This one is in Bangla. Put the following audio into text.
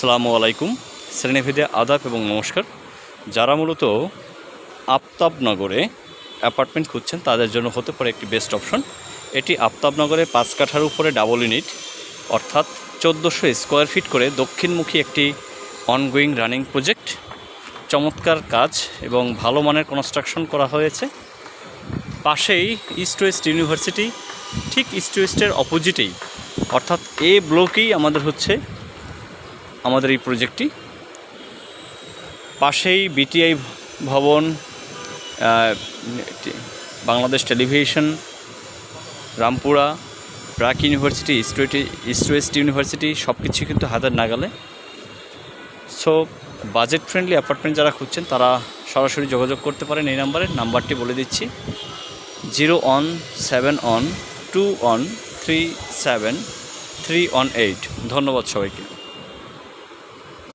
আসসালামু আলাইকুম, শ্রেণীভেদে আদাব এবং নমস্কার। যারা মূলত আফতাবনগরে অ্যাপার্টমেন্ট খুঁজছেন তাদের জন্য হতে পারে একটি বেস্ট অপশন। এটি আফতাবনগরে 5 কাঠার উপরে ডাবল ইউনিট অর্থাৎ 1400 স্কোয়ার ফিট করে দক্ষিণমুখী একটি অনগোয়িং রানিং প্রজেক্ট। চমৎকার কাজ এবং ভালো মানের কনস্ট্রাকশন করা হয়েছে। পাশেই ইস্ট ওয়েস্ট ইউনিভার্সিটি, ঠিক ইস্ট ওয়েস্টের অপোজিটেই অর্থাৎ এ ব্লকেই আমাদের এই প্রজেক্টটি। পাশেই বিটিআই ভবন, Bangladesh television, Rampura, BRAC university, east West university সব কিছু কিন্তু হাতের নাগালে। সো বাজেট ফ্রেন্ডলি অ্যাপার্টমেন্ট যারা খুঁজছেন তারা সরাসরি যোগাযোগ করতে পারেন। এই নাম্বারটি বলে দিচ্ছি, 01712137318। ধন্যবাদ সবাইকে।